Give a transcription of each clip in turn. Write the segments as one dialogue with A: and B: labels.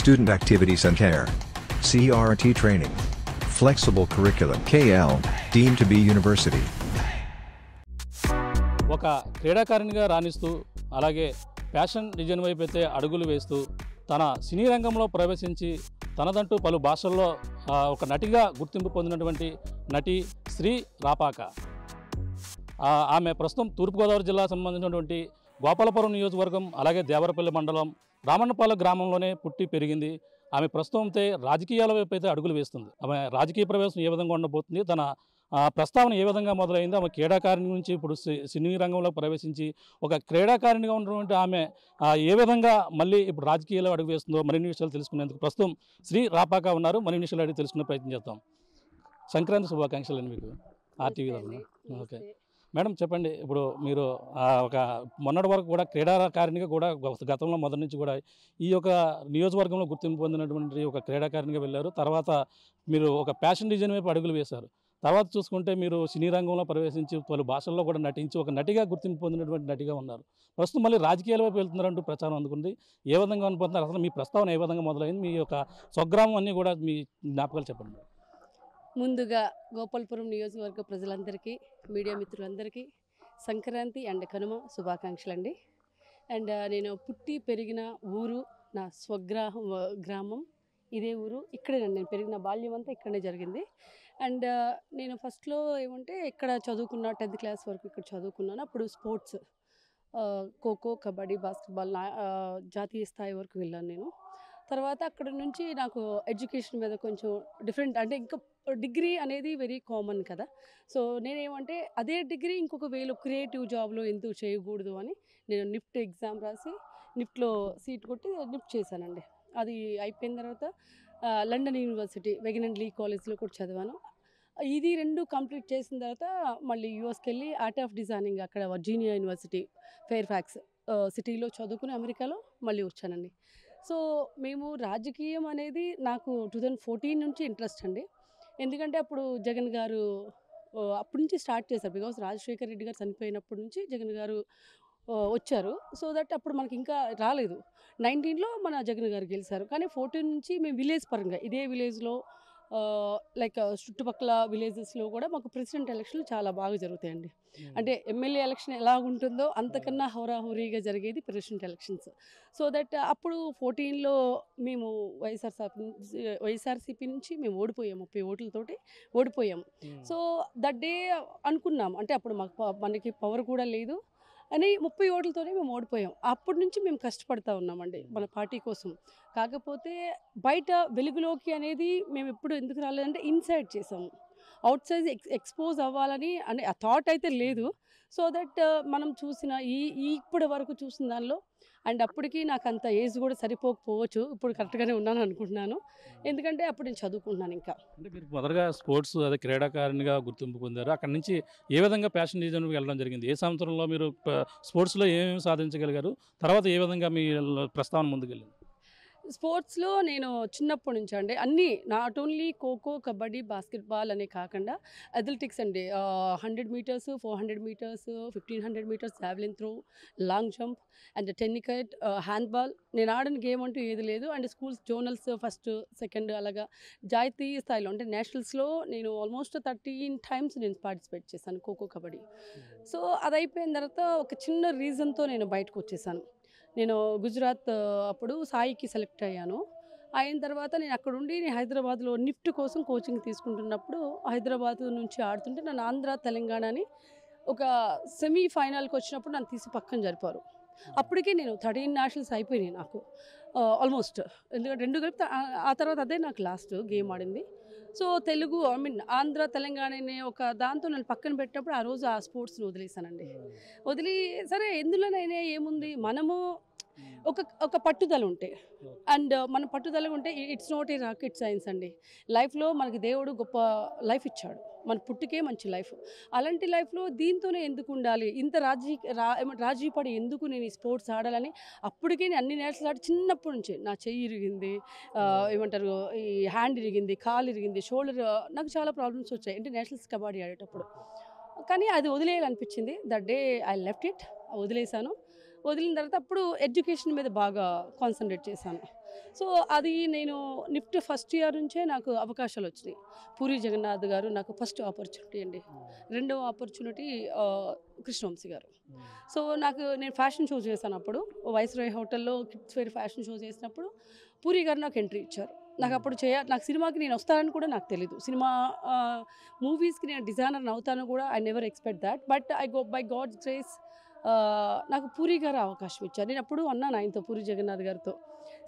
A: Student Activities and Care. CRT Training. Flexible Curriculum. KL, deemed to be University.
B: ఒక క్రీడాకారిణిగా రాణిస్తూ అలాగే fashion design వైపు అయితే అడుగులు వేస్తూ తన సినీ రంగంలో ప్రవేశించి తనదంటూ పలు భాషల్లో ఒక నటిగా గుర్తింపు పొందినటువంటి నటి శ్రీ రాపాక. ఆమె ప్రస్తుతం తూర్పుగోదావరి జిల్లా సంబంధించినటువంటి గోపాలపురం నియోజకవర్గం అలాగే దేవరపల్లి మండలం రామన్నపాలెం గ్రామంలోనే పుట్టి పెరిగింది. ఆమె ప్రస్తుతం అయితే రాజకీయాల వైపు అయితే అడుగులు వేస్తుంది. ఆమె రాజకీయ ప్రవేశం ఏ విధంగా ఉండబోతుంది, తన ప్రస్తావన ఏ విధంగా మొదలైంది, ఆమె క్రీడాకారిణి నుంచి ఇప్పుడు సినీ రంగంలో ప్రవేశించి ఒక క్రీడాకారిణిగా ఉన్నటువంటి ఆమె ఏ విధంగా మళ్ళీ ఇప్పుడు రాజకీయాల్లో అడుగు వేస్తుందో మరిన్ని విషయాలు తెలుసుకునేందుకు ప్రస్తుతం శ్రీ రాపాక ఉన్నారు. మరిన్ని విషయాలు అడిగి తెలుసుకునే ప్రయత్నం చేద్దాం. సంక్రాంతి శుభాకాంక్షలు అండి మీకు ఆర్టీవీ తరఫున. ఓకే మేడం, చెప్పండి. ఇప్పుడు మీరు ఒక మొన్నటి వరకు కూడా క్రీడాకారిణిగా కూడా గతంలో మొదటి నుంచి కూడా ఈ యొక్క నియోజకవర్గంలో గుర్తింపు పొందినటువంటి ఒక క్రీడాకారిణిగా వెళ్ళారు. తర్వాత మీరు ఒక ఫ్యాషన్ డిజైన్ వైపు అడుగులు వేశారు. తర్వాత చూసుకుంటే మీరు సినీ రంగంలో ప్రవేశించి పలు భాషల్లో కూడా నటించి ఒక నటిగా గుర్తింపు పొందినటువంటి నటిగా ఉన్నారు. ప్రస్తుతం మళ్ళీ రాజకీయాల వైపు వెళ్తున్నారంటూ ప్రచారం అందుకుంది. ఏ విధంగా అనుకుంటున్నారు, అసలు మీ ప్రస్తావన ఏ విధంగా మొదలైంది, మీ యొక్క స్వగ్రామం అన్నీ కూడా మీ జ్ఞాపకాలు చెప్పండి.
C: ముందుగా గోపాలపురం నియోజకవర్గ ప్రజలందరికీ, మీడియా మిత్రులందరికీ సంక్రాంతి అండ్ కనుమ శుభాకాంక్షలు అండి. అండ్ నేను పుట్టి పెరిగిన ఊరు నా గ్రామం ఇదే ఊరు. ఇక్కడే నేను పెరిగిన బాల్యం అంతా ఇక్కడనే జరిగింది. అండ్ నేను ఫస్ట్లో ఏమంటే ఇక్కడ చదువుకున్న 10th క్లాస్ వరకు ఇక్కడ చదువుకున్నాను. అప్పుడు స్పోర్ట్స్ ఖోఖో, కబడ్డీ, బాస్కెట్బాల్ జాతీయ స్థాయి వరకు వెళ్ళాను నేను. తర్వాత అక్కడ నుంచి నాకు ఎడ్యుకేషన్ మీద కొంచెం డిఫరెంట్, అంటే ఇంకా డిగ్రీ అనేది వెరీ కామన్ కదా. సో నేనేమంటే అదే డిగ్రీ ఇంకొక వేలో క్రియేటివ్ జాబ్లో ఎందుకు చేయకూడదు అని నేను నిఫ్ట్ ఎగ్జామ్ రాసి నిఫ్ట్లో సీట్ కొట్టి నిఫ్ట్ చేశానండి. అది అయిపోయిన తర్వాత లండన్ యూనివర్సిటీ వెగన్ అండ్ లీ కాలేజ్లో కూడా చదివాను. ఇది 2 కంప్లీట్ చేసిన తర్వాత మళ్ళీ యూఎస్కి వెళ్ళి ఆర్ట్ ఆఫ్ డిజైనింగ్ అక్కడ వర్జీనియా యూనివర్సిటీ ఫెయిర్ఫాక్స్ సిటీలో చదువుకుని అమెరికాలో మళ్ళీ వచ్చానండి. సో మేము రాజకీయం అనేది నాకు 2014 నుంచి ఇంట్రెస్ట్ అండి. ఎందుకంటే అప్పుడు జగన్ గారు అప్పటి నుంచి స్టార్ట్ చేశారు. బికాస్ రాజశేఖర్ రెడ్డి గారు చనిపోయినప్పటి నుంచి జగన్ గారు వచ్చారు. సో దట్ అప్పుడు మనకి ఇంకా రాలేదు. 19లో మన జగన్ గారు గెలిచారు. కానీ 14 నుంచి మేము విలేజ్ పరంగా ఇదే విలేజ్లో లైక్ చుట్టుపక్కల విలేజెస్లో కూడా మాకు ప్రెసిడెంట్ ఎలక్షన్లు చాలా బాగా జరుగుతాయండి. అంటే ఎమ్మెల్యే ఎలక్షన్ ఎలా ఉంటుందో అంతకన్నా హోరాహోరీగా జరిగేది ప్రెసిడెంట్ ఎలక్షన్స్. సో దట్ అప్పుడు 14లో మేము వైఎస్ఆర్సీపీ నుంచి మేము ఓడిపోయాము, 30 ఓట్లతోటి ఓడిపోయాము. సో దట్ డే అనుకున్నాం, అంటే అప్పుడు మనకి పవర్ కూడా లేదు అని 30 ఓట్లతోనే మేము ఓడిపోయాం. అప్పటి నుంచి మేము కష్టపడతా ఉన్నామండి మన పార్టీ కోసం. కాకపోతే బయట వెలుగులోకి అనేది మేము ఎప్పుడు ఎందుకు రాలేదంటే ఇన్సైడ్ చేసాము, అవుట్ సైడ్ ఎక్స్పోజ్ అవ్వాలని అనే ఆ థాట్ అయితే లేదు. సో దట్ మనం చూసిన ఇప్పటి వరకు చూసిన దానిలో, అండ్ అప్పటికి నాకు అంత ఏజ్ కూడా సరిపోకపోవచ్చు, ఇప్పుడు కరెక్ట్గానే ఉన్నాను అనుకుంటున్నాను. ఎందుకంటే అప్పుడు నేను చదువుకుంటున్నాను. ఇంకా
B: అంటే మీరు మొదటగా స్పోర్ట్స్ అదే క్రీడాకారిణిగా గుర్తింపు పొందారు. అక్కడ నుంచి ఏ విధంగా ఫ్యాషన్ డిజైన్కి వెళ్ళడం జరిగింది, ఏ సంవత్సరంలో మీరు స్పోర్ట్స్లో ఏమేమి సాధించగలిగారు, తర్వాత ఏ విధంగా మీ ప్రస్తావన ముందుకెళ్ళింది?
C: స్పోర్ట్స్లో నేను చిన్నప్పటి నుంచి అండి అన్నీ, not only kho kho, kabaddi, basketball అనే కాకుండా అథ్లెటిక్స్ అండి. 100 metres, 400 metres, 1500 metres, javelin throw, long jump and tenikoit, handball. నేను ఆడిన గేమ్ అంటూ ఏది లేదు. And schools zonals first, second అలాగా జాతీయ స్థాయిలో అంటే నేషనల్స్లో నేను ఆల్మోస్ట్ 13 టైమ్స్ నేను పార్టిసిపేట్ చేశాను ఖోఖో, కబడ్డీ. సో అది అయిపోయిన తర్వాత ఒక చిన్న రీజన్తో నేను బయటకు వచ్చేసాను. నేను గుజరాత్ అప్పుడు సాయికి సెలెక్ట్ అయ్యాను. అయిన తర్వాత నేను అక్కడుండి నేను హైదరాబాద్లో నిఫ్ట్ కోసం కోచింగ్ తీసుకుంటున్నప్పుడు హైదరాబాద్ నుంచి ఆడుతుంటే నన్ను ఆంధ్ర, తెలంగాణని ఒక సెమీఫైనల్కి వచ్చినప్పుడు నన్ను తీసి పక్కన జరిపారు. అప్పటికే నేను 13 నేషనల్స్ అయిపోయినాయి నాకు ఆల్మోస్ట్. ఎందుకంటే 2 కలిపి ఆ తర్వాత అదే నాకు లాస్ట్ గేమ్ ఆడింది. సో తెలుగు ఆంధ్ర, తెలంగాణ అనే ఒక దాంతో నన్ను పక్కన పెట్టినప్పుడు ఆ రోజు ఆ స్పోర్ట్స్ని వదిలేసానండి. వదిలి సరే ఎందులోనైనా ఏముంది, మనము ఒక పట్టుదల ఉంటే, అండ్ మన పట్టుదల ఉంటే it's not a rocket science అండి. లైఫ్లో మనకి దేవుడు గొప్ప లైఫ్ ఇచ్చాడు, మన పుట్టికే మంచి లైఫ్. అలాంటి లైఫ్లో దీంతోనే ఎందుకు ఉండాలి, ఇంత రాజీ పడి ఎందుకు నేను ఈ స్పోర్ట్స్ ఆడాలని. అప్పటికే నేను అన్ని నేషనల్స్ ఆడి చిన్నప్పటి నుంచి నా చెయ్యి ఇరిగింది, ఏమంటారు ఈ హ్యాండ్ ఇరిగింది, కాలు ఇరిగింది, షోల్డర్, నాకు చాలా ప్రాబ్లమ్స్ వచ్చాయి అంటే నేషనల్స్ కబడ్డీ ఆడేటప్పుడు. కానీ అది వదిలేయాలనిపించింది. That day I left it, వదిలేసాను. వదిలిన తర్వాత అప్పుడు ఎడ్యుకేషన్ మీద బాగా కాన్సన్ట్రేట్ చేశాను. సో అది నేను నిఫ్ట్ ఫస్ట్ ఇయర్ నుంచే నాకు అవకాశాలు వచ్చినాయి. పూరి జగన్నాథ్ గారు నాకు ఫస్ట్ ఆపర్చునిటీ అండి. రెండవ ఆపర్చునిటీ కృష్ణవంశీ గారు. సో నేను ఫ్యాషన్ షో చేశాను అప్పుడు వైస్రాయ్ హోటల్లో కిడ్స్ వేర్ ఫ్యాషన్ షో చేసినప్పుడు పూరి గారు నాకు ఎంట్రీ ఇచ్చారు. నాకు అప్పుడు నాకు సినిమాకి నేను వస్తానని కూడా నాకు తెలీదు. సినిమా మూవీస్కి నేను డిజైనర్ అవుతాను కూడా I never expect that. But I go by God's grace నాకు పూరి గారు అవకాశం ఇచ్చారు. నేను అప్పుడు అన్నాను ఆయనతో, పూరి జగన్నాథ్ గారితో,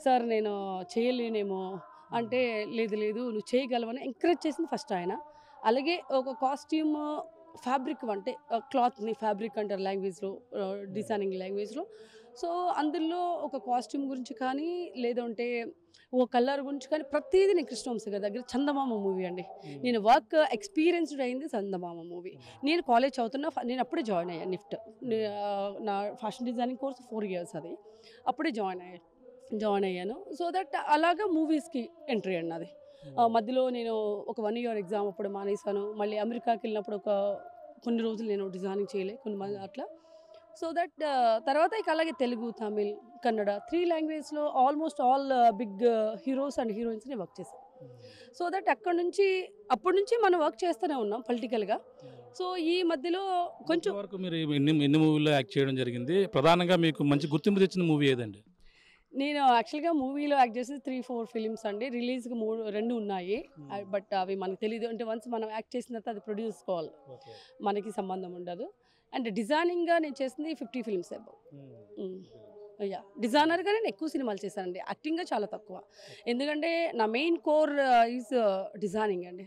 C: సార్ నేను చేయలేనేమో అంటే, లేదు లేదు నువ్వు చేయగలవని ఎంకరేజ్ చేసింది ఫస్ట్ ఆయన. అలాగే ఒక కాస్ట్యూమ్ ఫ్యాబ్రిక్ అంటే క్లాత్ని ఫ్యాబ్రిక్ అంటారు లాంగ్వేజ్లో, డిజైనింగ్ లాంగ్వేజ్లో. సో అందులో ఒక కాస్ట్యూమ్ గురించి కానీ లేదంటే ఓ కలర్ గురించి కానీ ప్రతిదీ నేను కృష్ణవంశీ గారి దగ్గర, చందమామ మూవీ అండి నేను వర్క్ ఎక్స్పీరియన్స్డ్ అయింది చందమామ మూవీ. నేను కాలేజ్ చదువుతున్నా, నేను అప్పుడే జాయిన్ అయ్యాను నిఫ్ట్. నా ఫ్యాషన్ డిజైనింగ్ కోర్స్ 4 years అది, అప్పుడే జాయిన్ అయ్యాను. సో దట్ అలాగా మూవీస్కి ఎంట్రీ అండి అది. మధ్యలో నేను ఒక 1 year ఎగ్జామ్ అప్పుడు మానేశాను. మళ్ళీ అమెరికాకి వెళ్ళినప్పుడు కొన్ని రోజులు నేను డిజైనింగ్ చేయలే, కొన్ని మంది అట్లా. సో దట్ తర్వాత ఇక అలాగే తెలుగు, తమిళ్, కన్నడ 3 languagesలో almost all big heroes and హీరోయిన్స్ని వర్క్ చేశాను. సో దట్ అప్పటి నుంచి మనం వర్క్ చేస్తూనే ఉన్నాం పొలిటికల్గా. సో ఈ మధ్యలో కొంచెం
B: వరకు మీరు ఎన్ని మూవీలో యాక్ట్ చేయడం జరిగింది? ప్రధానంగా మీకు మంచి గుర్తింపు తెచ్చిన మూవీ ఏదండి?
C: నేను యాక్చువల్గా మూవీలో యాక్ట్ చేసి 3-4 ఫిలిమ్స్ అండి. రిలీజ్కి 2 ఉన్నాయి. బట్ అవి మనకు తెలియదు. అంటే వన్స్ మనం యాక్ట్ చేసిన తర్వాత అది ప్రొడ్యూస్ చేసుకోవాలి, మనకి సంబంధం ఉండదు. అండ్ డిజైనింగ్గా నేను చేసింది 50 ఫిలిమ్స్ అబౌవ్. డిజైనర్గా నేను ఎక్కువ సినిమాలు చేశానండి, యాక్టింగ్గా చాలా తక్కువ. ఎందుకంటే నా మెయిన్ కోర్ ఈజ్ డిజైనింగ్ అండి.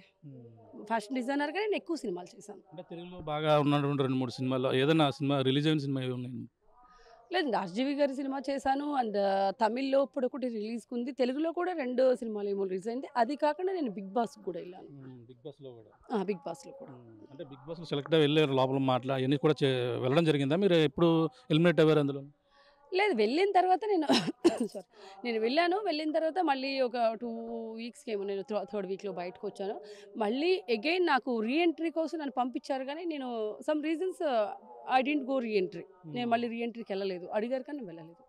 C: ఫ్యాషన్ డిజైనర్గా నేను ఎక్కువ సినిమాలు చేశాను.
B: అంటే తెలుగులో బాగా ఉన్నటువంటి 2-3 సినిమాల్లో ఏదైనా సినిమా రిలీజ్ అయిన సినిమా ఉన్నాయి?
C: లేదండి, ఆర్జీవి గారి సినిమా చేశాను. అండ్ తమిళ్లో ఇప్పుడు ఒకటి రిలీజ్కి ఉంది. తెలుగులో కూడా 2 సినిమాలు ఏమో రిలీజ్ అయింది. అది కాకుండా నేను బిగ్ బాస్కి కూడా వెళ్ళాను. బిగ్ బాస్లో కూడా
B: అంటే బిగ్ బాస్లో సెలెక్ట్ వెళ్ళారు, లోపల అవన్నీ కూడా వెళ్ళడం జరిగిందా? మీరు ఎప్పుడు ఎలిమినేట్ అయ్యారు అందులో?
C: లేదు, వెళ్ళిన తర్వాత నేను వెళ్ళిన తర్వాత మళ్ళీ ఒక 2 వీక్స్కి ఏమో నేను 3rd వీక్లో బయటకు వచ్చాను. మళ్ళీ అగైన్ నాకు రీఎంట్రీ కోసం నన్ను పంపించారు, కానీ నేను some reasons I didn't go reentry. నేను మళ్ళీ రీఎంట్రీకి వెళ్ళలేదు, అడిగారు కానీ నేను వెళ్ళలేదు.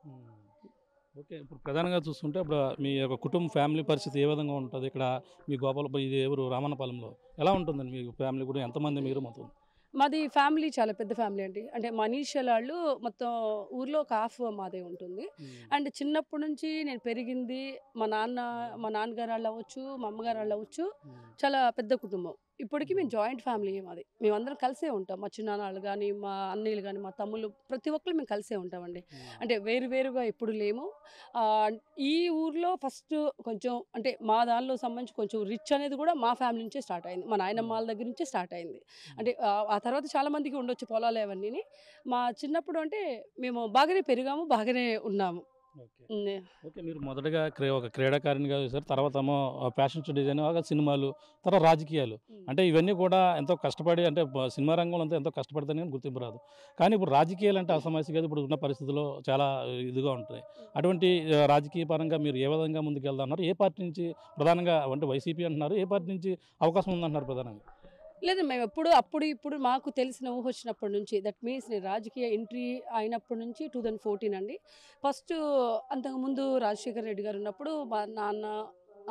B: ఓకే, ఇప్పుడు ప్రధానంగా చూస్తుంటే ఇప్పుడు మీ యొక్క కుటుంబ ఫ్యామిలీ పరిస్థితి ఏ విధంగా ఉంటుంది? ఇక్కడ మీ ఇది ఎవరు రామన్నపాలెంలో ఎలా ఉంటుందండి మీ ఫ్యామిలీ కూడా? ఎంతమంది మీరు మొత్తం?
C: మాది ఫ్యామిలీ చాలా పెద్ద ఫ్యామిలీ అండి. అంటే మనీషాల వాళ్ళు మొత్తం ఊర్లో ఒక హాఫ్ మాదే ఉంటుంది. అండ్ చిన్నప్పటి నుంచి నేను పెరిగింది మా నాన్నగారు వాళ్ళు అవ్వచ్చు, మా అమ్మగారు వాళ్ళు అవ్వచ్చు, చాలా పెద్ద కుటుంబం. ఇప్పటికీ మేము జాయింట్ ఫ్యామిలీ, మాది మేమందరం కలిసే ఉంటాం. మా చిన్నాన్నలు కానీ, మా అన్నయ్యలు కానీ, మా తమ్ముళ్ళు, ప్రతి ఒక్కరు మేము కలిసే ఉంటామండి. అంటే వేరుగా ఎప్పుడు లేము. ఈ ఊర్లో ఫస్ట్ కొంచెం అంటే మా దానిలో సంబంధించి కొంచెం రిచ్ అనేది కూడా మా ఫ్యామిలీ నుంచే స్టార్ట్ అయింది, మా నాయనమ్మ వాళ్ళ దగ్గర నుంచే స్టార్ట్ అయింది. అంటే ఆ తర్వాత చాలామందికి ఉండొచ్చు పొలాలు అవన్నీ. మా చిన్నప్పుడు అంటే మేము బాగానే పెరిగాము, బాగానే ఉన్నాము.
B: ఓకే, మీరు మొదటగా ఒక క్రీడాకారిణిగా చేశారు, తర్వాత ఏమో ఫ్యాషన్ డిజైన్, సినిమాలు, తర్వాత రాజకీయాలు. అంటే ఇవన్నీ కూడా ఎంతో కష్టపడి, అంటే సినిమా రంగంలో అంతా ఎంతో కష్టపడితేనే గుర్తింపు రాదు. కానీ ఇప్పుడు రాజకీయాలు అంటే అసమస్య కాదు, ఇప్పుడు ఉన్న పరిస్థితుల్లో చాలా ఇదిగా ఉంటుంది. అటువంటి రాజకీయ పరంగా మీరు ఏ విధంగా ముందుకు వెళ్తున్నారు? ఏ పార్టీ నుంచి ప్రధానంగా, అంటే వైసీపీ అంటున్నారు, ఏ పార్టీ నుంచి అవకాశం ఉందంటున్నారు ప్రధానంగా?
C: లేదు, మేము ఇప్పుడు మాకు తెలిసిన ఊహ వచ్చినప్పటి నుంచి, దట్ మీన్స్ నేను రాజకీయ ఎంట్రీ అయినప్పటి నుంచి 2014 అండి. ఫస్ట్ అంతకుముందు రాజశేఖర్ రెడ్డి గారు ఉన్నప్పుడు మా నాన్న,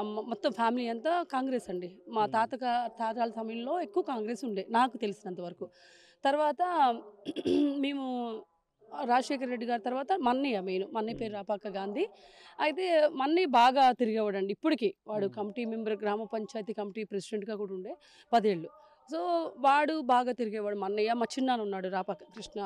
C: అమ్మ, మొత్తం ఫ్యామిలీ అంతా కాంగ్రెస్ అండి. మా తాతల సమయంలో ఎక్కువ కాంగ్రెస్ ఉండే నాకు తెలిసినంత వరకు. తర్వాత మేము రాజశేఖర్ రెడ్డి గారి తర్వాత మన్నయ్య పేరు రాపాక గాంధీ. అయితే మన్నయ్య బాగా తిరిగేవాడండి. ఇప్పటికీ వాడు కమిటీ మెంబర్, గ్రామ పంచాయతీ కమిటీ ప్రెసిడెంట్గా కూడా ఉండే 10 ఏళ్ళు. సో వాడు బాగా తిరిగేవాడు. మన్నయ్య, మా చిన్నాన్న ఉన్నాడు రాపాక కృష్ణ.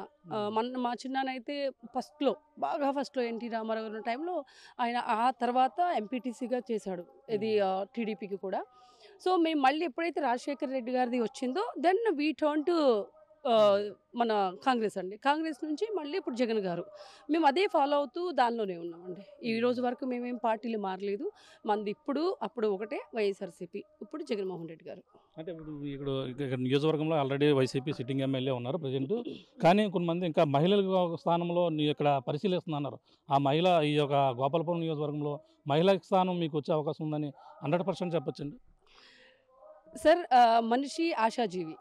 C: మా చిన్నాన్న అయితే ఫస్ట్లో ఎన్టీ రామారావు ఉన్న టైంలో ఆయన, ఆ తర్వాత ఎంపీటీసీగా చేశాడు, ఇది టీడీపీకి కూడా. సో మేము మళ్ళీ ఎప్పుడైతే రాజశేఖర్ రెడ్డి గారిది వచ్చిందో దెన్ వీ టర్న్ టు మన కాంగ్రెస్ అండి. కాంగ్రెస్ నుంచి మళ్ళీ ఇప్పుడు జగన్ గారు, మేము అదే ఫాలో అవుతూ దానిలోనే ఉన్నామండి. ఈ రోజు వరకు మేమేం పార్టీలు మారలేదు. మంది అప్పుడు ఒకటే వైఎస్ఆర్సీపీ, ఇప్పుడు జగన్మోహన్ రెడ్డి గారు.
B: అంటే ఇప్పుడు ఇక్కడ నియోజకవర్గంలో ఆల్రెడీ వైసీపీ సిట్టింగ్ ఎమ్మెల్యే ఉన్నారు ప్రజెంట్, కానీ కొంతమంది ఇంకా మహిళల స్థానంలో ఇక్కడ పరిశీలిస్తున్నారు. ఆ మహిళ ఈ యొక్క గోపాలపురం నియోజకవర్గంలో మహిళా స్థానం మీకు వచ్చే అవకాశం ఉందని 100% చెప్పొచ్చండి?
C: సార్ మనిషి ఆశాజీవి.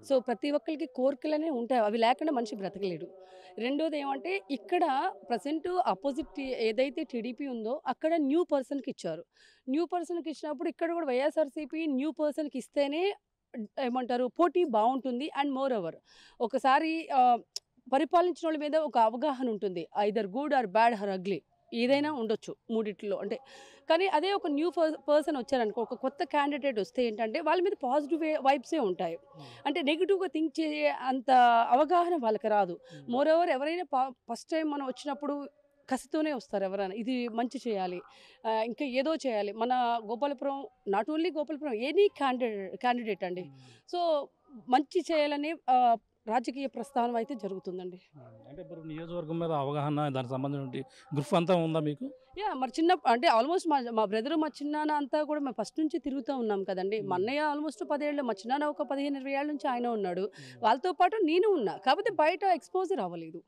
C: సో ప్రతి ఒక్కరికి కోరికలనే ఉంటాయి, అవి లేకుండా మనిషి బ్రతకలేడు. రెండోది ఏమంటే ఇక్కడ ప్రజెంట్ అపోజిట్ ఏదైతే టీడీపీ ఉందో అక్కడ న్యూ పర్సన్కి ఇచ్చారు. న్యూ పర్సన్కి ఇచ్చినప్పుడు ఇక్కడ కూడా వైఎస్ఆర్సీపీ న్యూ పర్సన్కి ఇస్తేనే ఏమంటారు పోటీ బాగుంటుంది. అండ్ మోర్ ఓవర్ ఒకసారి పరిపాలించిన వాళ్ళ మీద ఒక అవగాహన ఉంటుంది, either good or bad or ugly, ఏదైనా ఉండొచ్చు మూడిట్లో అంటే. కానీ అదే ఒక న్యూ పర్సన్ వచ్చారనుకో, ఒక కొత్త క్యాండిడేట్ వస్తే ఏంటంటే వాళ్ళ మీద పాజిటివ్ వైబ్సే ఉంటాయి. అంటే నెగిటివ్గా థింక్ చేసే అంత అవగాహన వాళ్ళకి రాదు. మోర్ ఓవర్ ఎవరైనా ఫస్ట్ టైం మనం వచ్చినప్పుడు కసితోనే వస్తారు ఎవరైనా, ఇది మంచి చేయాలి, ఇంకా ఏదో చేయాలి. మన Gopalapuram, not only Gopalapuram, any candidate అండి. సో మంచి చేయాలని రాజకీయ ప్రస్థానం అయితే జరుగుతుందండి.
B: అంటే ఇప్పుడు నియోజకవర్గం మీద అవగాహన, దానికి సంబంధించిన గ్రూప్ అంతా ఉందా మీకు?
C: మరి చిన్న అంటే ఆల్మోస్ట్ మా బ్రదరు, మా చిన్నాన్న అంతా కూడా మేము ఫస్ట్ నుంచి తిరుగుతూ ఉన్నాం కదండి. మా అన్నయ్య ఆల్మోస్ట్ 10 ఏళ్ళు, మా చిన్నాన్న ఒక 15-20 ఏళ్ళ నుంచి ఆయన ఉన్నాడు. వాళ్ళతో పాటు నేను ఉన్నా, కాకపోతే బయట ఎక్స్పోజర్ అవ్వలేదు.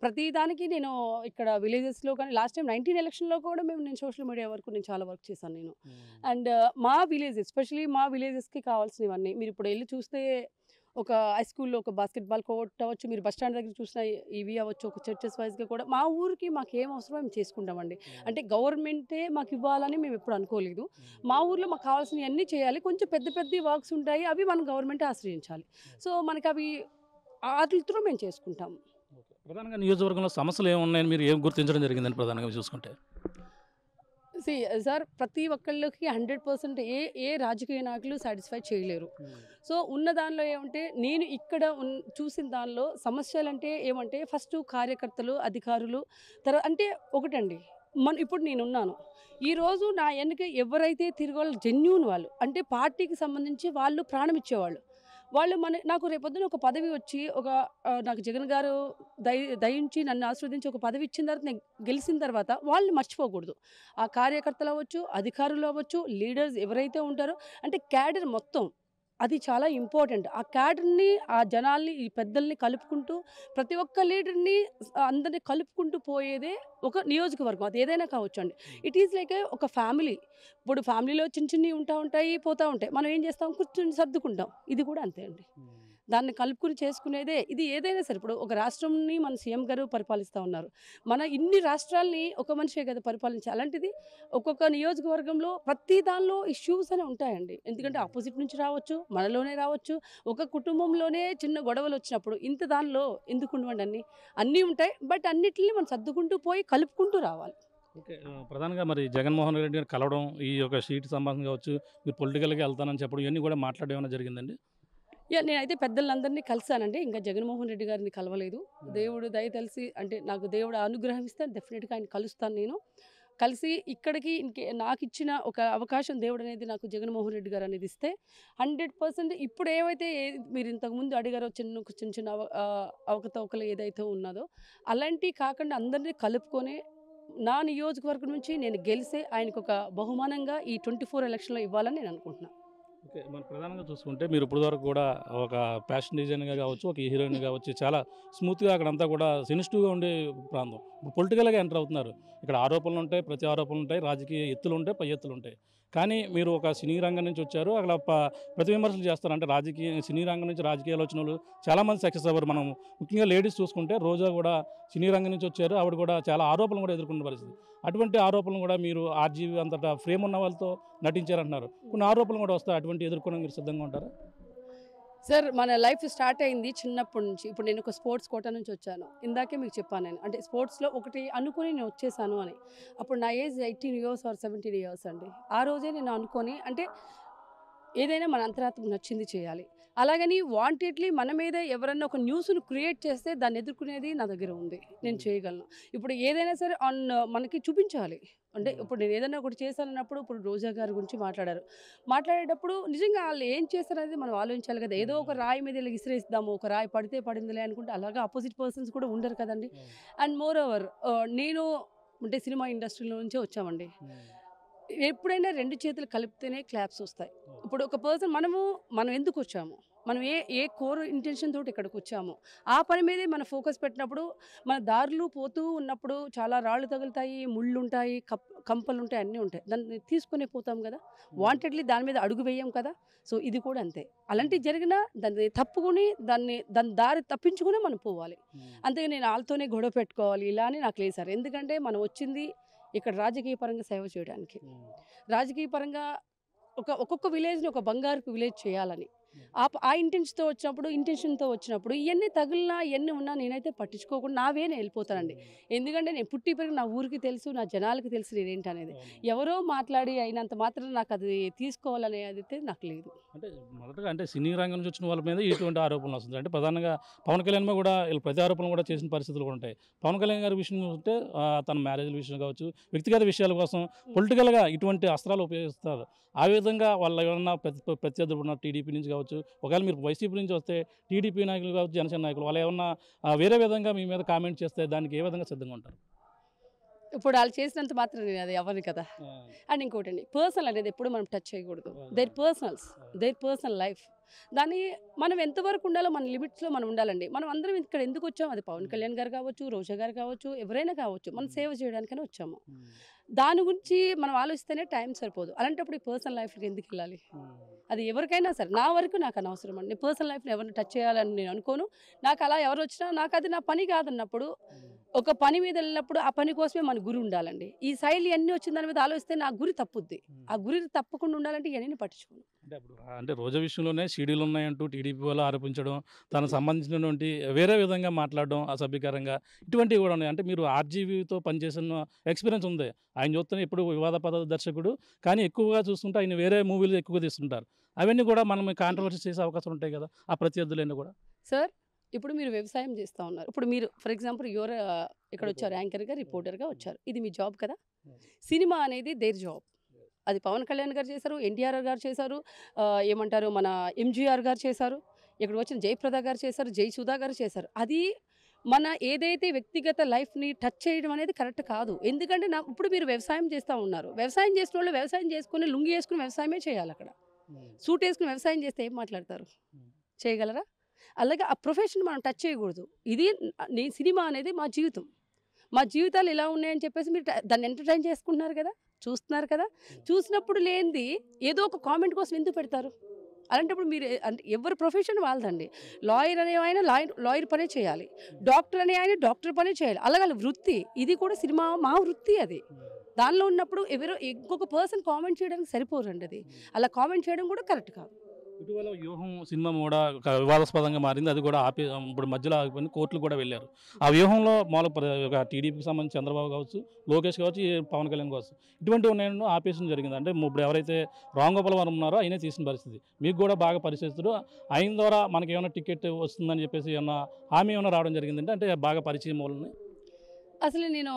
C: ప్రతి దానికి నేను ఇక్కడ విలేజెస్లో కానీ లాస్ట్ టైం 19 ఎలక్షన్లో కూడా నేను సోషల్ మీడియా వరకు నేను చాలా వర్క్ చేశాను నేను. అండ్ మా విలేజ్, ఎస్పెషలీ మా విలేజెస్కి కావాల్సినవన్నీ మీరు ఇప్పుడు వెళ్ళి చూస్తే, ఒక హై స్కూల్లో ఒక బాస్కెట్బాల్ కోర్ట్ అవ్వచ్చు, మీరు బస్ స్టాండ్ దగ్గర చూసిన ఇవి అవ్వచ్చు, ఒక చర్చెస్ వైజ్గా కూడా మా ఊరికి మాకు ఏం అవసరమో మేము చేసుకుంటామండి. అంటే గవర్నమెంటే మాకు ఇవ్వాలని మేము ఎప్పుడు అనుకోలేదు. మా ఊర్లో మాకు కావాల్సినవి అన్నీ చేయాలి. కొంచెం పెద్ద పెద్ద వర్క్స్ ఉంటాయి, అవి మనం గవర్నమెంటే ఆశ్రయించాలి. సో మనకి అవి వాటితో మేము చేసుకుంటాము.
B: ప్రధానంగా నియోజకవర్గంలో సమస్యలు ఏమున్నాయని మీరు ఏం గుర్తించడం జరిగిందని ప్రధానంగా చూసుకుంటే?
C: సార్ ప్రతి ఒక్కళ్ళకి 100% ఏ రాజకీయ నాయకులు సాటిస్ఫై చేయలేరు. సో ఉన్న దానిలో ఏమంటే నేను ఇక్కడ చూసిన దానిలో సమస్యలు ఏమంటే ఫస్ట్ కార్యకర్తలు, అధికారులు, తర్వాత అంటే ఒకటండి, ఇప్పుడు నేనున్నాను ఈరోజు నా వెనుక ఎవరైతే తిరగాలో జెన్యూన్ వాళ్ళు, అంటే పార్టీకి సంబంధించి వాళ్ళు ప్రాణం ఇచ్చేవాళ్ళు, వాళ్ళు నాకు రేపొద్దున ఒక పదవి వచ్చి నాకు జగన్ గారు దయించి నన్ను ఆస్వాదించి ఒక పదవి ఇచ్చిన తర్వాత నేను గెలిచిన తర్వాత వాళ్ళని మర్చిపోకూడదు. ఆ కార్యకర్తలు అవ్వచ్చు, అధికారులు అవ్వచ్చు, లీడర్స్ ఎవరైతే ఉంటారో, అంటే క్యాడర్ మొత్తం అది చాలా ఇంపార్టెంట్. ఆ క్యాడర్ని, ఆ జనాల్ని, ఈ పెద్దల్ని కలుపుకుంటూ ప్రతి ఒక్క లీడర్ని అందరినీ కలుపుకుంటూ పోయేదే ఒక నియోజకవర్గం. అది ఏదైనా కావచ్చు అండి. ఇట్ ఈజ్ లైక్ ఒక ఫ్యామిలీ. ఇప్పుడు ఫ్యామిలీలో చిన్న చిన్నవి ఉంటాయి, పోతూ ఉంటాయి. మనం ఏం చేస్తాం, కూర్చొని సర్దుకుంటాం. ఇది కూడా అంతే అండి. దాన్ని కలుపుకుని చేసుకునేదే ఇది. ఏదైనా సరే ఇప్పుడు ఒక రాష్ట్రంని మన సీఎం గారు పరిపాలిస్తూ ఉన్నారు. మన ఇన్ని రాష్ట్రాలని ఒక మనిషే కదా పరిపాలించాలి. అలాంటిది ఒక్కొక్క నియోజకవర్గంలో ప్రతి దానిలో ఇష్యూస్ అనే ఉంటాయండి. ఎందుకంటే ఆపోజిట్ నుంచి రావచ్చు, మనలోనే రావచ్చు. ఒక కుటుంబంలోనే చిన్న గొడవలు వచ్చినప్పుడు ఇంత దానిలో ఎందుకు ఉండవండి, అన్నీ ఉంటాయి. బట్ అన్నిటిని మనం సర్దుకుంటూ పోయి కలుపుకుంటూ రావాలి.
B: ఓకే. ప్రధానంగా మరి జగన్మోహన్ రెడ్డి గారు కలవడం, ఈ యొక్క సీట్ సంబంధం కావచ్చు, మీరు పొలిటికల్గా వెళ్తానని చెప్పడం, ఇవన్నీ కూడా మాట్లాడడం ఏమైనా జరిగిందండి?
C: నేనైతే పెద్దలందరినీ కలిసానండి. ఇంకా జగన్మోహన్ రెడ్డి గారిని కలవలేదు. దేవుడు దయ తెలిసి, అంటే నాకు దేవుడు అనుగ్రహం ఇస్తే డెఫినెట్గా ఆయన కలుస్తాను. నేను కలిసి ఇక్కడికి నాకు ఇచ్చిన ఒక అవకాశం దేవుడు అనేది నాకు జగన్మోహన్ రెడ్డి గారు అనేది ఇస్తే 100% ఇప్పుడు ఏవైతే మీరు ఇంతకుముందు అడిగారో చిన్న చిన్న అవకతవకలు ఏదైతే ఉన్నదో అలాంటివి కాకుండా అందరినీ కలుపుకొని నా నియోజకవర్గం నుంచి నేను గెలిసే ఆయనకు ఒక బహుమానంగా ఈ 24 ఎలక్షన్లో ఇవ్వాలని నేను అనుకుంటున్నాను.
B: ఓకే. మనం ప్రధానంగా చూసుకుంటే మీరు ఇప్పుడు వరకు కూడా ఒక ఫ్యాషన్ డిజైనర్గా కావచ్చు, ఒక హీరోయిన్ కావచ్చు, చాలా స్మూత్గా అక్కడంతా కూడా సెన్సిటివ్గా ఉండే ప్రాంతం. ఇప్పుడు పొలిటికల్గా ఎంటర్ అవుతున్నారు. ఇక్కడ ఆరోపణలు ఉంటాయి, ప్రతి ఆరోపణలు ఉంటాయి, రాజకీయ ఎత్తులు ఉంటాయి, పై ఎత్తులు ఉంటాయి. కానీ మీరు ఒక సినీ రంగం నుంచి వచ్చారు, అక్కడ ప్రతి విమర్శలు చేస్తారు. అంటే సినీ రంగం నుంచి రాజకీయాలు వచ్చిన వాళ్ళు చాలామంది సక్సెస్ అవ్వరు. మనం ముఖ్యంగా లేడీస్ చూసుకుంటే రోజా కూడా సినీ రంగం నుంచి వచ్చారు, ఆవిడ కూడా చాలా ఆరోపణలు కూడా ఎదుర్కొన్న పరిస్థితి. అటువంటి ఆరోపణలు కూడా మీరు ఆర్జీవి అంతటా ఫ్రేమ్ ఉన్న వాళ్ళతో నటించారంటున్నారు. కొన్ని ఆరోపణలు కూడా వస్తాయి, అటువంటి ఎదుర్కొనడానికి మీరు సిద్ధంగా ఉంటారా?
C: సార్ మన లైఫ్ స్టార్ట్ అయింది చిన్నప్పటి నుంచి. ఇప్పుడు నేను ఒక స్పోర్ట్స్ కోటా నుంచి వచ్చాను. ఇందాకే మీకు చెప్పాను నేను, అంటే స్పోర్ట్స్లో ఒకటి అనుకుని నేను వచ్చేసాను అని. అప్పుడు నా ఏజ్ 18 years or 17 years అండి. ఆ రోజే నేను అనుకొని, అంటే ఏదైనా మన అంతరాత్మకు నచ్చింది చేయాలి. అలాగని వాంటెడ్లీ మన మీద ఎవరన్నా ఒక న్యూస్ను క్రియేట్ చేస్తే దాన్ని ఎదుర్కొనేది నా దగ్గర ఉంది, నేను చేయగలను. ఇప్పుడు ఏదైనా సరే మనకి చూపించాలి. అంటే ఇప్పుడు నేను ఏదైనా ఒకటి చేశానన్నప్పుడు, ఇప్పుడు రోజా గారి గురించి మాట్లాడేటప్పుడు నిజంగా వాళ్ళు ఏం చేస్తారనేది మనం ఆలోచించాలి కదా. ఏదో ఒక రాయి మీద ఇలా ఇసిరేద్దాము, ఒక రాయి పడితే పడిందిలే అనుకుంటే అలాగా ఆపోజిట్ పర్సన్స్ కూడా ఉండరు కదండి. అండ్ మోర్ ఓవర్ నేను అంటే సినిమా ఇండస్ట్రీలో నుంచే వచ్చామండి. ఎప్పుడైనా 2 చేతులు కలిపితేనే క్లాప్స్ వస్తాయి. ఇప్పుడు ఒక పర్సన్ మనం ఎందుకు వచ్చాము, మనం ఏ కోర్ ఇంటెన్షన్ తోటి ఇక్కడికి వచ్చామో ఆ పని మీదే మన ఫోకస్ పెట్టినప్పుడు మన దారులు పోతూ ఉన్నప్పుడు చాలా రాళ్ళు తగులుతాయి, ముళ్ళు ఉంటాయి, కంపలు ఉంటాయి, అన్నీ ఉంటాయి. దాన్ని తీసుకునే పోతాం కదా, వాంటెడ్లీ దాని మీద అడుగు వేయం కదా. సో ఇది కూడా అంతే. అలాంటివి జరిగినా దాన్ని తప్పుకొని దాని దారి తప్పించుకునే మనం పోవాలి. అంతే నేను వాళ్ళతోనే గొడవ పెట్టుకోవాలి ఇలా అని నాకు లేదు సార్. ఎందుకంటే మనం వచ్చింది ఇక్కడ రాజకీయ పరంగా సేవ చేయడానికి, రాజకీయ పరంగా ఒక్కొక్క విలేజ్ని ఒక బంగారు విలేజ్ చేయాలని ఆ ఇంటెన్షన్తో వచ్చినప్పుడు ఇవన్నీ తగిలినా ఇవన్నీ ఉన్నా నేనైతే పట్టించుకోకుండా నావే నేను వెళ్ళిపోతానండి. ఎందుకంటే నేను పుట్టి పెరిగి నా ఊరికి తెలుసు, నా జనాలకి తెలుసు నేనేంటనేది. ఎవరో మాట్లాడి అయినంత మాత్రం నాకు అది తీసుకోవాలనే అయితే నాకు లేదు.
B: అంటే మొదటగా అంటే సినీ రంగం నుంచి వచ్చిన వాళ్ళ మీద ఇటువంటి ఆరోపణలు వస్తుంది. అంటే ప్రధానంగా పవన్ కళ్యాణ్ మీద కూడా వీళ్ళు ప్రతి ఆరోపణలు కూడా చేసిన పరిస్థితులు కూడా ఉంటాయి. పవన్ కళ్యాణ్ గారి విషయం చూస్తే తన మ్యారేజ్ విషయం కావచ్చు, వ్యక్తిగత విషయాల కోసం పొలిటికల్గా ఇటువంటి అస్త్రాలు ఉపయోగిస్తారు. ఆ విధంగా వాళ్ళు ఏమన్నా ప్రత్యర్థులు ఉన్న టీడీపీ నుంచి కావచ్చు, ఒకవేళ మీరు వైసీపీ నుంచి వస్తే టీడీపీ నాయకులు కావచ్చు, జనసేన నాయకులు వాళ్ళు ఏమన్నా వేరే విధంగా మీ మీద కామెంట్ చేస్తే దానికి ఏ విధంగా సిద్ధంగా ఉంటారు?
C: ఇప్పుడు వాళ్ళు చేసినంత మాత్రం నేను అది అవ్వను కదా. అండ్ ఇంకోటండి, పర్సనల్ అనేది ఎప్పుడు మనం టచ్ చేయకూడదు. దేర్ పర్సనల్ లైఫ్, దాన్ని మనం ఎంతవరకు ఉండాలో మన లిమిట్స్లో మనం ఉండాలండి. మనం అందరం ఇక్కడ ఎందుకు వచ్చాము, అది పవన్ కళ్యాణ్ గారు కావచ్చు, రోజా గారు కావచ్చు, ఎవరైనా కావచ్చు, మనం సేవ చేయడానికనే వచ్చాము. దాని గురించి మనం ఆలోచిస్తేనే టైం సరిపోదు. అలాంటప్పుడు ఈ పర్సనల్ లైఫ్కి ఎందుకు వెళ్ళాలి? అది ఎవరికైనా సరే, నా వరకు నాకు అనవసరం అండి. నేను పర్సనల్ లైఫ్ని ఎవరిని టచ్ చేయాలని నేను అనుకోను. నాకు అలా ఎవరు వచ్చినా నాకు అది నా పని కాదన్నప్పుడు, ఒక పని మీద వెళ్ళినప్పుడు ఆ పని కోసమే మన గురి ఉండాలండి. ఈ శైలి అన్నీ వచ్చిన దాని మీద ఆలోచిస్తే నా గురి తప్పుద్ది. ఆ గురి తప్పకుండా ఉండాలంటే ఇవన్నీ పట్టించుకోను.
B: అంటే రోజా విషయంలోనే సీడీలు ఉన్నాయంటూ టీడీపీ వాళ్ళు ఆరోపించడం, తనకు సంబంధించినటువంటి వేరే విధంగా మాట్లాడడం అసభ్యకరంగా, ఇటువంటివి కూడా ఉన్నాయి. అంటే మీరు ఆర్జీవీతో పనిచేసిన ఎక్స్పీరియన్స్ ఉంది. ఆయన చూస్తేనే ఎప్పుడు వివాదపద దర్శకుడు, కానీ ఎక్కువగా చూస్తుంటే ఆయన వేరే మూవీలు ఎక్కువగా తీస్తుంటారు. అవన్నీ కూడా మనం కాంట్రవర్సీ చేసే అవకాశం ఉంటాయి కదా ఆ ప్రత్యర్థులన్నీ కూడా.
C: సార్ ఇప్పుడు మీరు వ్యవసాయం చేస్తూ ఉన్నారు. ఇప్పుడు మీరు ఫర్ ఎగ్జాంపుల్ ఇక్కడ వచ్చారు, యాంకర్గా, రిపోర్టర్గా వచ్చారు. ఇది మీ జాబ్ కదా. సినిమా అనేది దేర్ జాబ్. అది పవన్ కళ్యాణ్ గారు చేశారు, ఎన్టీఆర్ గారు చేశారు, ఏమంటారు మన ఎంజీఆర్ గారు చేశారు, ఇక్కడ వచ్చిన జయప్రద గారు చేశారు, జయసుధా గారు చేశారు. అది మన ఏదైతే వ్యక్తిగత లైఫ్ని టచ్ చేయడం అనేది కరెక్ట్ కాదు. ఎందుకంటే ఇప్పుడు మీరు వ్యవసాయం చేస్తూ ఉన్నారు. వ్యవసాయం చేసిన వాళ్ళు వ్యవసాయం చేసుకుని లుంగి వేసుకుని వ్యవసాయమే చేయాలి. అక్కడ సూట్ వేసుకుని వ్యవసాయం చేస్తే ఏం మాట్లాడతారు? చేయగలరా? అలాగే ఆ ప్రొఫెషన్ మనం టచ్ చేయకూడదు. ఇది సినిమా అనేది మా జీవితం. మా జీవితాలు ఇలా ఉన్నాయని చెప్పేసి మీరు దాన్ని ఎంటర్టైన్ చేసుకుంటున్నారు కదా, చూస్తున్నారు కదా. చూసినప్పుడు లేనిది ఏదో ఒక కామెంట్ కోసం ఎందుకు పెడతారు? అలాంటప్పుడు మీరు అంటే ఎవరి ప్రొఫెషన్ వాళ్ళదండి. లాయర్ అనే ఆయన లాయర్ పనే చేయాలి, డాక్టర్ అనే ఆయన డాక్టర్ పనే చేయాలి. అలాగే వృత్తి, ఇది కూడా సినిమా మా వృత్తి. అది దానిలో ఉన్నప్పుడు ఇంకొక పర్సన్ కామెంట్ చేయడానికి సరిపోరండి. అది అలా కామెంట్ చేయడం కూడా కరెక్ట్ కాదు.
B: ఇటీవల వ్యూహం సినిమా కూడా ఒక వివాదాస్పదంగా మారింది. అది కూడా ఇప్పుడు మధ్యలో ఆగిపోయింది, కోర్టులు కూడా వెళ్ళారు. ఆ వ్యూహంలో ఒక టీడీపీకి సంబంధించి చంద్రబాబు కావచ్చు, లోకేష్ కావచ్చు, పవన్ కళ్యాణ్ కావచ్చు, ఇటువంటి ఉన్నాయని ఆపేసిన జరిగింది. అంటే ఇప్పుడు ఎవరైతే రామ్ గోపాల్ వర్మ ఉన్నారో ఆయనే తీసిన పరిస్థితి. మీకు కూడా బాగా పరిచయిస్తుడు, ఆయన ద్వారా మనకి ఏమైనా టికెట్ వస్తుందని చెప్పేసి ఏమన్నా హామీ ఏమైనా రావడం జరిగిందంటే, అంటే బాగా పరిచయం వాళ్ళని.
C: అసలు నేను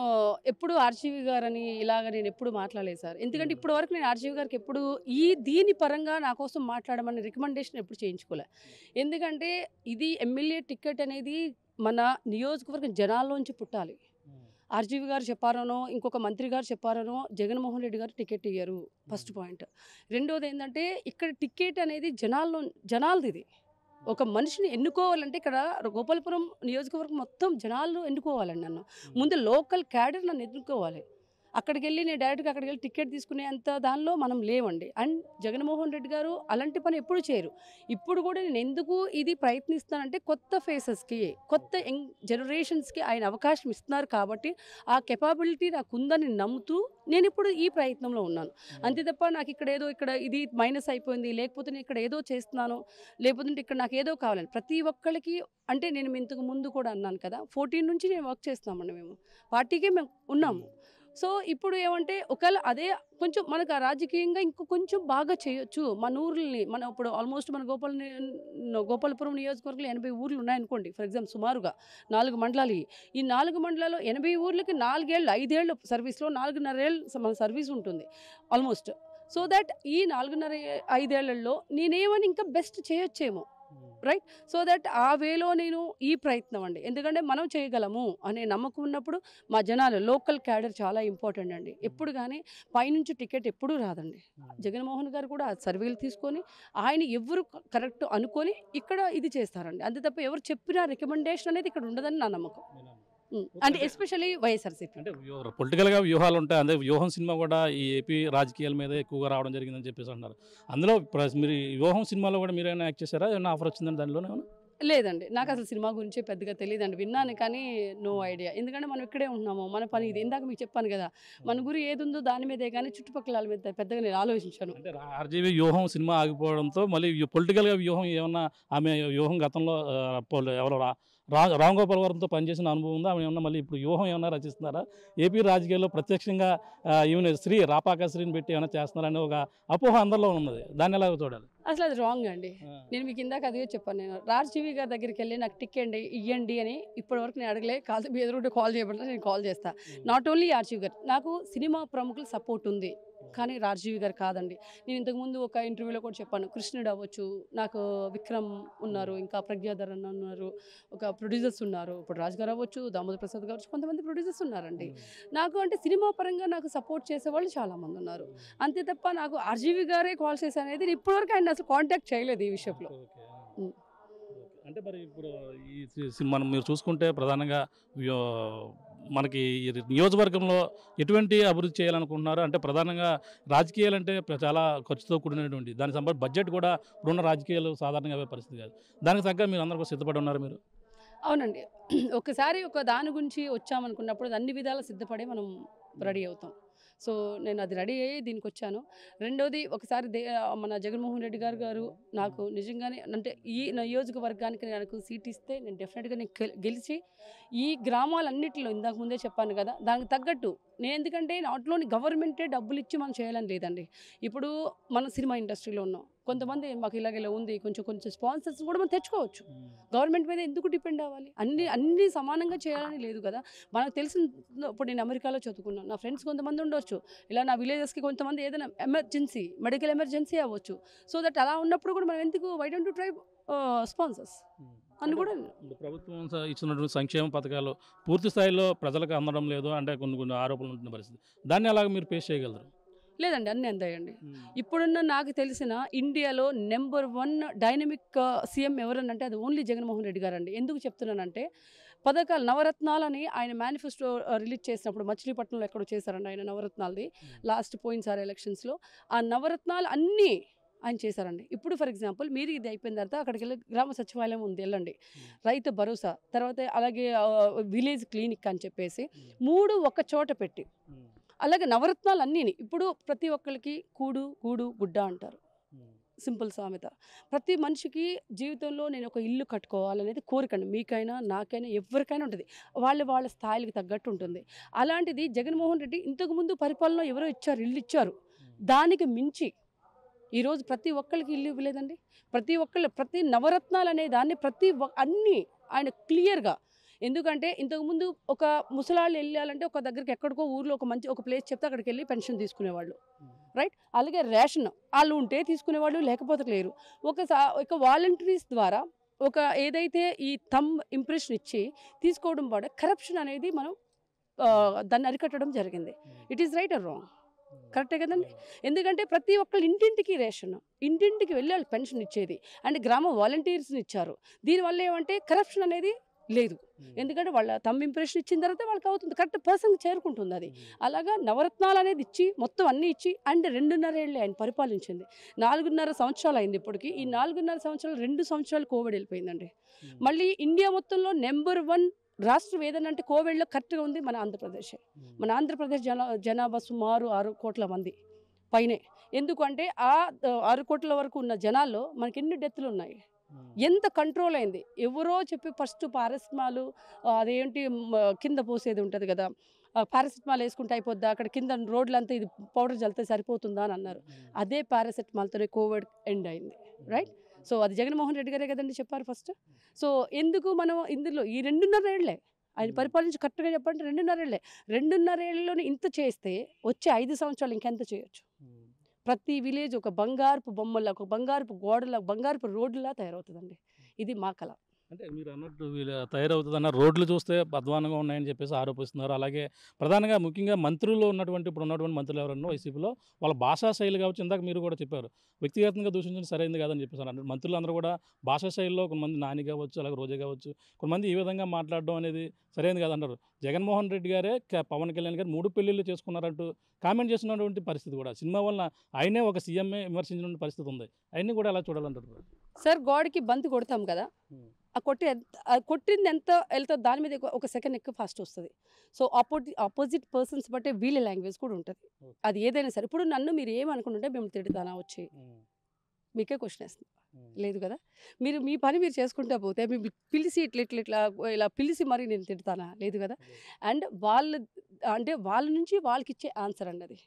C: ఎప్పుడు ఆర్జీవి గారని ఇలాగ నేను ఎప్పుడు మాట్లాడలేదు సార్. ఎందుకంటే ఇప్పటి వరకు నేను ఆర్జీవి గారికి ఎప్పుడు దీని పరంగా నా కోసం మాట్లాడమని రికమెండేషన్ ఎప్పుడు చేయించుకోలే. ఎందుకంటే ఇది ఎమ్మెల్యే టికెట్ అనేది మన నియోజకవర్గం జనాల్లోంచి పుట్టాలి. ఆర్జీవి గారు చెప్పారనో, ఇంకొక మంత్రి గారు చెప్పారనో జగన్మోహన్ రెడ్డి గారు టికెట్ ఇయ్యారు. First point. రెండోది ఏంటంటే ఇక్కడ టికెట్ అనేది జనాలది. ఇది ఒక మనిషిని ఎన్నుకోవాలంటే ఇక్కడ గోపాలపురం నియోజకవర్గం మొత్తం జనాలు ఎన్నుకోవాలండి. నన్ను ముందు లోకల్ క్యాడర్ నన్ను ఎన్నుకోవాలి. అక్కడికి వెళ్ళి నేను డైరెక్ట్గా అక్కడికి వెళ్ళి టికెట్ తీసుకునే అంత దానిలో మనం లేవండి. అండ్ జగన్మోహన్ రెడ్డి గారు అలాంటి పని ఎప్పుడు చేయరు. ఇప్పుడు కూడా నేను ఎందుకు ఇది ప్రయత్నిస్తానంటే కొత్త ఫేసెస్కి, కొత్త యంగ్ జనరేషన్స్కి ఆయన అవకాశం ఇస్తున్నారు కాబట్టి ఆ కెపాబిలిటీ నాకు ఉందని నమ్ముతూ నేను ఇప్పుడు ఈ ప్రయత్నంలో ఉన్నాను. అంతే తప్ప నాకు ఇక్కడ ఇది మైనస్ అయిపోయింది, లేకపోతే నేను ఇక్కడ ఏదో చేస్తున్నాను, లేకపోతే ఇక్కడ నాకు ఏదో కావాలని ప్రతి ఒక్కరికి. అంటే నేను ఇంతకు ముందు కూడా అన్నాను కదా, 14 నుంచి నేను వర్క్ చేస్తున్నామండి. మేము పార్టీకే మేము ఉన్నాము. సో ఇప్పుడు ఏమంటే ఒకవేళ అదే కొంచెం మనకు ఆ రాజకీయంగా ఇంకో కొంచెం బాగా చేయొచ్చు. మన ఊర్లని మనం ఇప్పుడు ఆల్మోస్ట్ మన గోపాలపురం నియోజకవర్గంలో 80 ఊర్లు ఉన్నాయనుకోండి. ఫర్ ఎగ్జాంపుల్ సుమారుగా 4 మండలాలు. ఈ 4 మండలాల్లో 80 ఊర్లకి 4 ఏళ్ళు 5 ఏళ్ళు సర్వీస్లో 4.5 ఏళ్ళు మన సర్వీస్ ఉంటుంది ఆల్మోస్ట్. సో దట్ ఈ 4.5 5 ఏళ్లలో నేనేమని ఇంకా బెస్ట్ చేయొచ్చేమో. రైట్. సో దట్ ఆ వేలో నేను ఈ ప్రయత్నం అండి, ఎందుకంటే మనం చేయగలము అనే నమ్మకం ఉన్నప్పుడు మా జనాలు లోకల్ క్యాడర్ చాలా ఇంపార్టెంట్ అండి. ఎప్పుడు కానీ పైనుంచి టికెట్ ఎప్పుడూ రాదండి. జగన్మోహన్ గారు కూడా సర్వేలు తీసుకొని ఆయన ఎవరు కరెక్ట్ అనుకొని ఇక్కడ ఇది చేస్తారండి. అంతే తప్ప ఎవరు చెప్పిన రికమెండేషన్ అనేది ఇక్కడ ఉండదని నా నమ్మకం. అంటే ఎస్పెషల్లీ వైఎస్ఆర్సీపీ.
B: అంటే పొలిటికల్గా వ్యూహాలు ఉంటాయి. అదే వ్యూహం సినిమా కూడా ఈ ఏపీ రాజకీయాల మీద ఎక్కువగా రావడం జరిగిందని చెప్పేసి అంటున్నారు. అందులో మీరు ఈ వ్యూహం సినిమాలో కూడా మీరు ఏమైనా యాక్ట్ చేశారా? ఏమైనా ఆఫర్ వచ్చిందని దానిలోనే?
C: లేదండి, నాకు అసలు సినిమా గురించి పెద్దగా తెలియదండి. విన్నాను కానీ నో ఐడియా. ఎందుకంటే మనం ఇక్కడే ఉంటున్నాము, మన పని ఇది. ఇందాక మీకు చెప్పాను కదా, మన గురి ఏది ఉందో దాని మీదే కానీ చుట్టుపక్కల వాళ్ళ మీద పెద్దగా నేను ఆలోచించాను.
B: అంటే ఆర్జీవీ వ్యూహం సినిమా ఆగిపోవడంతో మళ్ళీ పొలిటికల్గా వ్యూహం ఏమన్నా, ఆమె వ్యూహం గతంలో ఎవరో రామ్ గోపాల్ వర్మతో పనిచేసిన అనుభవం ఉందా? ఆమె ఏమన్నా మళ్ళీ ఇప్పుడు వ్యూహం ఏమన్నా రచిస్తున్నారా? ఏపీ రాజకీయాల్లో ప్రత్యక్షంగా ఈమె రాపాక శ్రీని పెట్టి ఏమైనా చేస్తున్నారని ఒక అపోహ అందరిలో ఉన్నది. దాన్ని ఎలా చూడాలి?
C: అసలు అది రాంగ్ అండి. నేను మీకు ఇందాక అదే చెప్పాను. నేను రాజీవి గారి దగ్గరికి వెళ్ళి నాకు టికెట్ ఇవ్వండి అని ఇప్పటివరకు నేను అడగలే. కాల్ ఎదురుంటే కాల్ చేయబడితే నేను కాల్ చేస్తాను. నాట్ ఓన్లీ రాజీవ్ గారు, నాకు సినిమా ప్రముఖుల సపోర్ట్ ఉంది, కానీ రాజీవ్ గారు కాదండి. నేను ఇంతకుముందు ఒక ఇంటర్వ్యూలో కూడా చెప్పాను, కృష్ణుడు అవ్వచ్చు, నాకు విక్రమ్ ఉన్నారు, ఇంకా ప్రజ్ఞాధర్ అన్న ఉన్నారు, ఒక ప్రొడ్యూసర్స్ ఉన్నారు. ఇప్పుడు రాజు గారు అవ్వచ్చు, దామోదర్ ప్రసాద్ కావచ్చు, కొంతమంది ప్రొడ్యూసర్స్ ఉన్నారండి నాకు. అంటే సినిమా పరంగా నాకు సపోర్ట్ చేసేవాళ్ళు చాలామంది ఉన్నారు. అంతే తప్ప నాకు ఆర్జీవి గారే కాల్ చేసి అనేది ఇప్పటివరకు ఆయన అసలు కాంటాక్ట్ చేయలేదు ఈ విషయంలో.
B: అంటే మరి ఇప్పుడు ఈ మనం మీరు చూసుకుంటే ప్రధానంగా మనకి నియోజకవర్గంలో ఎటువంటి అభివృద్ధి చేయాలనుకుంటున్నారు? అంటే ప్రధానంగా రాజకీయాలు అంటే చాలా ఖర్చుతో కూడినటువంటి, దానికి సంబంధించి బడ్జెట్ కూడా ఇప్పుడున్న రాజకీయాలు సాధారణంగా అవే పరిస్థితి కాదు. దానికి తగ్గ మీరు అందరికీ సిద్ధపడి ఉన్నారు మీరు?
C: అవునండి, ఒకసారి ఒక దాని గురించి వచ్చామనుకున్నప్పుడు అన్ని విధాలా సిద్ధపడి మనం రెడీ అవుతాం. సో నేను అది రెడీ అయ్యి దీనికి వచ్చాను. రెండోది, ఒకసారి మన జగన్మోహన్ రెడ్డి గారు నాకు నిజంగానే అంటే ఈ నియోజకవర్గానికి నాకు సీట్ ఇస్తే నేను డెఫినెట్గా నేను గెలిచి ఈ గ్రామాలన్నింటిలో ఇందాక ముందే చెప్పాను కదా, దానికి తగ్గట్టు నేను, ఎందుకంటే నాట్లోని గవర్నమెంటే డబ్బులు ఇచ్చి మనం చేయాలని లేదండి. ఇప్పుడు మన సినిమా ఇండస్ట్రీలో ఉన్నాం, కొంతమంది మాకు ఇలాగ ఉంది, కొంచెం స్పాన్సర్స్ కూడా మనం తెచ్చుకోవచ్చు. గవర్నమెంట్ మీద ఎందుకు డిపెండ్ అవ్వాలి? అన్నీ సమానంగా చేయాలని లేదు కదా. మనకు తెలిసిన, ఇప్పుడు నేను అమెరికాలో చదువుకున్నాను, నా ఫ్రెండ్స్ కొంతమంది ఉండొచ్చు, ఇలా నా విలేజెస్కి కొంతమంది ఏదైనా ఎమర్జెన్సీ, మెడికల్ ఎమర్జెన్సీ అవ్వచ్చు. సో దట్ అలా ఉన్నప్పుడు కూడా మనం ఎందుకు why don't you try sponsors అని కూడా.
B: ప్రభుత్వం ఇచ్చినటువంటి సంక్షేమ పథకాలు పూర్తి స్థాయిలో ప్రజలకు అందడం లేదు అంటే కొన్ని ఆరోపణలు ఉంటున్న పరిస్థితి, దాన్ని అలాగ మీరు ఫేస్ చేయగలరు?
C: లేదండి, అన్నీ అందాయండి. ఇప్పుడున్న నాకు తెలిసిన ఇండియాలో నెంబర్ 1 డైనమిక్ సీఎం ఎవరనంటే అది ఓన్లీ జగన్మోహన్ రెడ్డి గారు అండి. ఎందుకు చెప్తున్నానంటే, పథకాలు నవరత్నాలని ఆయన మేనిఫెస్టో రిలీజ్ చేసినప్పుడు మచిలీపట్నంలో ఎక్కడో చేశారండి ఆయన నవరత్నాలది, లాస్ట్ పోయినసారి ఎలక్షన్స్లో. ఆ నవరత్నాలు అన్నీ ఆయన చేశారండి. ఇప్పుడు ఫర్ ఎగ్జాంపుల్ మీరు ఇది అయిపోయిన తర్వాత అక్కడికి వెళ్ళి గ్రామ సచివాలయం ఉంది, వెళ్ళండి, రైతు భరోసా, తర్వాత అలాగే విలేజ్ క్లినిక్ అని చెప్పేసి 3 ఒక చోట పెట్టి, అలాగే నవరత్నాలు అన్నీని ఇప్పుడు ప్రతి ఒక్కరికి కూడు గుడ్డ అంటారు, సింపుల్ సామెత. ప్రతి మనిషికి జీవితంలో నేను ఒక ఇల్లు కట్టుకోవాలనేది కోరికండి, మీకైనా నాకైనా ఎవరికైనా ఉంటుంది, వాళ్ళ స్థాయిలకు తగ్గట్టు ఉంటుంది. అలాంటిది జగన్మోహన్ రెడ్డి ఇంతకుముందు పరిపాలన ఎవరో ఇచ్చారు, ఇల్లు ఇచ్చారు, దానికి మించి ఈరోజు ప్రతి ఒక్కరికి ఇల్లు ఇవ్వలేదండి. ప్రతి నవరత్నాలు అనే దాన్ని అన్నీ ఆయన క్లియర్గా, ఎందుకంటే ఇంతకుముందు ఒక ముసలాళ్ళు వెళ్ళాలంటే ఒక దగ్గరికి ఎక్కడికో ఊర్లో ఒక ప్లేస్ చెప్తే అక్కడికి వెళ్ళి పెన్షన్ తీసుకునేవాళ్ళు, రైట్. అలాగే రేషన్ వాళ్ళు ఉంటే తీసుకునేవాళ్ళు, లేకపోతే లేరు. ఒక వాలంటీర్స్ ద్వారా ఒక ఏదైతే ఈ ఇంప్రెషన్ ఇచ్చి తీసుకోవడం వల్ల కరప్షన్ అనేది మనం దాన్ని అరికట్టడం జరిగింది. It is right are wrong? కరెక్టే కదండి. ఎందుకంటే ప్రతి ఒక్కళ్ళు ఇంటింటికి రేషన్, ఇంటింటికి వెళ్ళి వాళ్ళు పెన్షన్ ఇచ్చేది, అండ్ గ్రామ వాలంటీర్స్ని ఇచ్చారు. దీనివల్ల ఏమంటే కరప్షన్ అనేది లేదు, ఎందుకంటే వాళ్ళ ఇంప్రెషన్ ఇచ్చిన తర్వాత వాళ్ళకి అవుతుంది, కరెక్ట్ పర్సన్కి చేరుకుంటుంది అది. అలాగా నవరత్నాలు అనేది ఇచ్చి మొత్తం అన్నీ ఇచ్చి అండ్ 2.5 ఏళ్ళే ఆయన పరిపాలించింది. 4.5 సంవత్సరాలు అయింది ఇప్పటికి. ఈ 4.5 సంవత్సరాలు 2 సంవత్సరాలు కోవిడ్ వెళ్ళిపోయిందండి. మళ్ళీ ఇండియా మొత్తంలో నెంబర్ 1 రాష్ట్రం ఏదనంటే కోవిడ్లో కరెక్ట్గా ఉంది మన ఆంధ్రప్రదేశ్. మన ఆంధ్రప్రదేశ్ జనాభా సుమారు 6 కోట్ల మంది పైనే. ఎందుకంటే ఆ 6 కోట్ల వరకు ఉన్న జనాల్లో మనకి ఎన్ని డెత్లు ఉన్నాయి, ఎంత కంట్రోల్ అయింది. ఎవరో చెప్పి ఫస్ట్ పారాసిటమాల్ అదేంటి కింద పోసేది ఉంటుంది కదా, పారాసిటమాల్ వేసుకుంటే అయిపోద్దా, అక్కడ కింద రోడ్లంతా ఇది పౌడర్ చల్లితే సరిపోతుందా అని అన్నారు. అదే పారాసిటమాల్తోనే కోవిడ్ ఎండ్ అయింది, రైట్. సో అది జగన్మోహన్ రెడ్డి గారే కదండి చెప్పారు ఫస్ట్. సో ఎందుకు మనం ఇందులో ఈ 2.5 ఏళ్లే ఆయన పరిపాలించి కరెక్ట్గా చెప్పండి, 2.5 ఏళ్లే. 2.5 ఏళ్ళలోనే ఇంత చేస్తే వచ్చే 5 సంవత్సరాలు ఇంకెంత చేయొచ్చు? ప్రతి విలేజ్ ఒక బంగారపు బొమ్మలా, ఒక బంగారపు గోడలా, బంగారపు రోడ్డులా తయారవుతుందండి. ఇది మా కళ.
B: అంటే మీరు అన్నట్టు వీళ్ళు తయారవుతుందన్న రోడ్లు చూస్తే అధ్వానంగా ఉన్నాయని చెప్పేసి ఆరోపిస్తున్నారు. అలాగే ప్రధానంగా ముఖ్యంగా మంత్రులు ఉన్నటువంటి ఇప్పుడు ఉన్నటువంటి మంత్రులు ఎవరన్నా వైసీపీలో వాళ్ళ భాషా శైలి కావచ్చు, ఇందాక మీరు కూడా చెప్పారు వ్యక్తిగతంగా దూషించడం సరైనది కాదని చెప్పేసి అన్నారు. మంత్రులు అందరూ కూడా భాషా శైలిలో కొంతమంది నాని కావచ్చు, అలాగే రోజా కావచ్చు, కొంతమంది ఈ విధంగా మాట్లాడడం అనేది సరైనది కాదన్నారు. జగన్మోహన్ రెడ్డి గారే పవన్ కళ్యాణ్ గారు 3 పెళ్ళిళ్ళు చేసుకున్నారంటూ కామెంట్ చేస్తున్నటువంటి పరిస్థితి కూడా సినిమా వల్ల ఆయనే ఒక సీఎంఏ విమర్శించిన పరిస్థితి ఉంది. అవన్నీ కూడా ఎలా చూడాలంటారు?
C: సార్ గోడకి బంతి కొడతాం కదా, ఆ కొట్టింది ఎంత వెళ్తా దాని మీద ఒక సెకండ్ ఎక్కువ ఫాస్ట్ వస్తుంది. సో ఆపోజిట్ పర్సన్స్ బట్టే వీళ్ళ లాంగ్వేజ్ కూడా ఉంటుంది. అది ఏదైనా సరే. ఇప్పుడు నన్ను మీరు ఏమనుకుంటుంటే మేము తిడతానా వచ్చి మీకే క్వశ్చన్ వేస్తుంది లేదు కదా. మీరు మీ పని మీరు చేసుకుంటా పోతే మేము పిలిచి ఇలా పిలిచి మరి నేను తిడతానా లేదు కదా. అండ్ వాళ్ళ నుంచి వాళ్ళకి ఇచ్చే ఆన్సర్ అండి అది,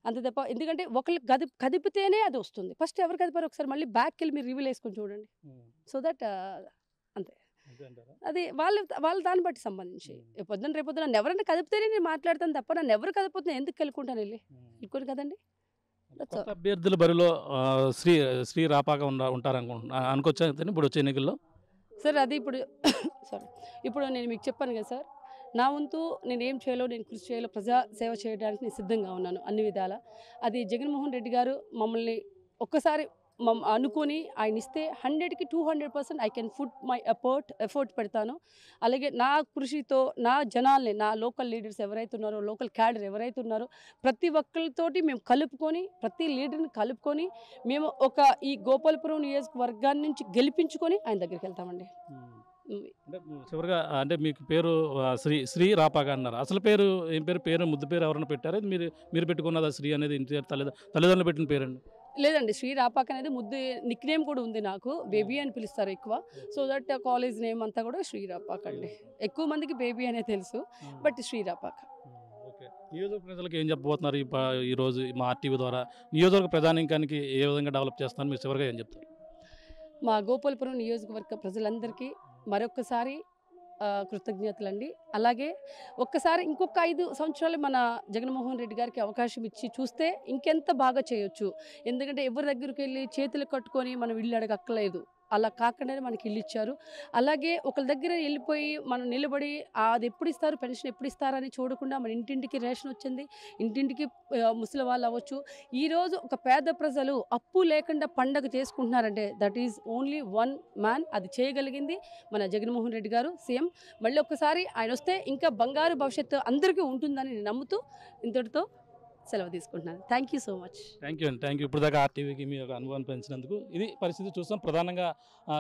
C: అంతే తప్ప. ఎందుకంటే ఒకళ్ళు కదిపితేనే అది వస్తుంది. ఫస్ట్ ఎవరు కదిపారు ఒకసారి మళ్ళీ బ్యాక్కి వెళ్ళి మీరు రివ్యూలు వేసుకొని చూడండి. సో దట్ అంతే, అది వాళ్ళ దాన్ని బట్టి సంబంధించి. రేపొద్దున నన్ను ఎవరైనా కదిపితేనే నేను మాట్లాడతాను తప్ప నన్ను ఎవరు కదిపోతే ఎందుకు వెళ్ళుకుంటాను వెళ్ళుకోను కదండి.
B: అభ్యర్థుల బరిలో శ్రీ రాపాక ఉంటారు అనుకోవచ్చా ఇప్పుడు వచ్చే ఎన్నికల్లో?
C: సార్ అది ఇప్పుడు ఇప్పుడు నేను మీకు చెప్పాను కదా సార్, నా వంతు నేను ఏం చేయాలో, నేను కృషి చేయాలో, ప్రజా సేవ చేయడానికి నేను సిద్ధంగా ఉన్నాను అన్ని విధాల. అది జగన్మోహన్ రెడ్డి గారు మమ్మల్ని ఒక్కసారి అనుకొని ఆయన ఇస్తే 100కి 200% I can put my effort పెడతాను. అలాగే నా కృషితో నా జనాల్ని, నా లోకల్ లీడర్స్ ఎవరైతే ఉన్నారో, లోకల్ క్యాడర్ ఎవరైతే ఉన్నారో ప్రతి ఒక్కరితోటి మేము కలుపుకొని, ప్రతి లీడర్ని కలుపుకొని మేము ఈ గోపాలపురం నియోజకవర్గాన్ని నుంచి గెలిపించుకొని ఆయన దగ్గరికి వెళ్తామండి.
B: అంటే చివరిగా అంటే మీకు పేరు శ్రీ రాపాక అన్నారు. అసలు పేరు ఏం పేరు ముద్దు పేరు ఎవరైనా పెట్టారా? మీరు పెట్టుకున్నదా శ్రీ అనేది? ఇంటి తల్లిదండ్రులు పెట్టిన పేరండి?
C: లేదండి, శ్రీ రాపాక అనేది ముద్దు నిక్ నేమ్ కూడా ఉంది నాకు. బేబీ అని పిలుస్తారు ఎక్కువ. సో దట్ కాలేజ్ నేమ్ అంతా కూడా శ్రీ రాపాక అండి. ఎక్కువ మందికి బేబీ అనే తెలుసు, బట్ శ్రీ రాపాక.
B: ఓకే, నియోజకవర్గ ప్రజలకు ఏం చెప్పబోతున్నారు ఈరోజు మా ఆర్టీవీ ద్వారా? నియోజకవర్గ ప్రధానికానికి ఏ విధంగా డెవలప్ చేస్తున్నారు మీరు చివరిగా ఏం చెప్తారు?
C: మా గోపాలపురం నియోజకవర్గ ప్రజలందరికీ మరొకసారి కృతజ్ఞతలండి. అలాగే ఒక్కసారి ఇంకొక 5 సంవత్సరాలు మన జగన్మోహన్ రెడ్డి గారికి అవకాశం ఇచ్చి చూస్తే ఇంకెంత బాగా చేయొచ్చు. ఎందుకంటే ఎవరి దగ్గరికి వెళ్ళి చేతులు కట్టుకొని మనం ఇల్లు అడగక్కలేదు. అలా కాకుండానే మనకి ఇల్లు ఇచ్చారు. అలాగే ఒకరి దగ్గర వెళ్ళిపోయి మనం నిలబడి అది ఎప్పుడు ఇస్తారు, పెన్షన్ ఎప్పుడు ఇస్తారని చూడకుండా మన ఇంటింటికి రేషన్ వచ్చింది, ఇంటింటికి ముసలి వాళ్ళు అవ్వచ్చు. ఈరోజు ఒక పేద ప్రజలు అప్పు లేకుండా పండగ చేసుకుంటున్నారంటే that is only one man. అది చేయగలిగింది మన జగన్మోహన్ రెడ్డి గారు సీఎం. మళ్ళీ ఒక్కసారి ఆయన వస్తే ఇంకా బంగారు భవిష్యత్తు అందరికీ ఉంటుందని నేను నమ్ముతూ ఇంతటితో సెలవు తీసుకుంటున్నాను. Thank you so much.
B: Thank you అండి. Thank you. ఇప్పుడు దాకా ఆర్టీవీకి మీ యొక్క అనుభవాన్ని పెంచినందుకు. ఇది పరిస్థితి చూస్తాం. ప్రధానంగా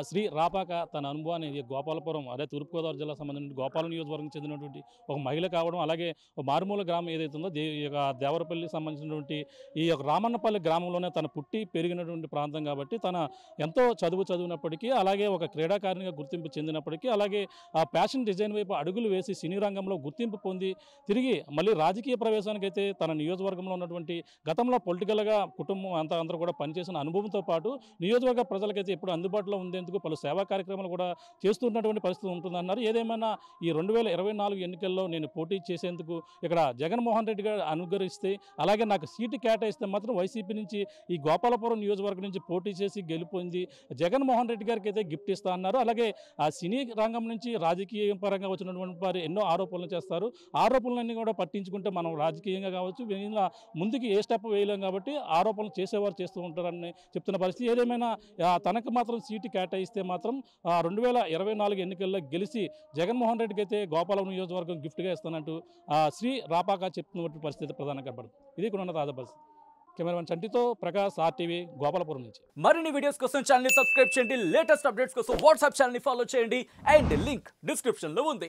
B: శ్రీ రాపాక తన అనుభవాన్ని గోపాలపురం, అదే తూర్పుగోదావరి జిల్లా సంబంధించిన గోపాలం నియోజకవర్గం చెందినటువంటి ఒక మహిళ కావడం, అలాగే ఒక మారుమూల గ్రామం ఏదైతే ఉందో ఈ యొక్క దేవరపల్లి సంబంధించినటువంటి ఈ యొక్క రామన్నపల్లి గ్రామంలోనే తన పుట్టి పెరిగినటువంటి ప్రాంతం కాబట్టి తన ఎంతో చదివినప్పటికీ, అలాగే ఒక క్రీడాకారిణిగా గుర్తింపు చెందినప్పటికీ, అలాగే ఆ ఫ్యాషన్ డిజైన్ వైపు అడుగులు వేసి సినీ రంగంలో గుర్తింపు పొంది తిరిగి మళ్ళీ రాజకీయ ప్రవేశానికైతే తన నియోజకవర్గంలో ఉన్నటువంటి గతంలో పొలిటికల్గా కుటుంబం అందరూ కూడా పనిచేసిన అనుభవంతో పాటు నియోజకవర్గ ప్రజలకైతే ఎప్పుడు అందుబాటులో ఉండేందుకు పలు సేవా కార్యక్రమాలు కూడా చేస్తున్నటువంటి పరిస్థితి ఉంటుందన్నారు. ఏదేమైనా ఈ 2024 ఎన్నికల్లో నేను పోటీ చేసేందుకు ఇక్కడ జగన్మోహన్ రెడ్డి గారు అనుగ్రహిస్తే, అలాగే నాకు సీటు కేటాయిస్తే మాత్రం వైసీపీ నుంచి ఈ గోపాలపురం నియోజకవర్గం నుంచి పోటీ చేసి గెలుపొంది జగన్మోహన్ రెడ్డి గారికి అయితే గిఫ్ట్ ఇస్తా అన్నారు. అలాగే ఆ సినీ రంగం నుంచి రాజకీయ పరంగా వచ్చినటువంటి వారు ఎన్నో ఆరోపణలు చేస్తారు. ఆరోపణలన్నీ కూడా పట్టించుకుంటే మనం రాజకీయంగా కావచ్చు ముందుకి ఏ స్టెప్ వేయలేం కాబట్టి ఆరోపణలు చేసేవారు చేస్తూ ఉంటారని చెప్తున్న పరిస్థితి. ఏదేమైనా తనకు మాత్రం సీటు కేటాయిస్తే మాత్రం 2024 ఎన్నికల్లో గెలిచి జగన్మోహన్ రెడ్డికి అయితే గోపాలం నియోజకవర్గం గిఫ్ట్గా ఇస్తానంటూ శ్రీ రాపాక చెప్తున్నటువంటి పరిస్థితి ప్రధానంగా కనబడుతుంది. ఇది కూడా ఉన్న తాజా పరిస్థితి. కెమెరామెన్ చంటితో ప్రకాష్, ఆర్టీవీ, గోపాలపురం నుంచి.
D: మరిన్ని వీడియోస్ కోసం ఛానల్ ని సబ్స్క్రైబ్ చేయండి. లేటెస్ట్ అప్డేట్స్ కోసం వాట్సాప్ ఛానల్ ని ఫాలో చేయండి. అండ్ లింక్ డిస్క్రిప్షన్ లో ఉంది.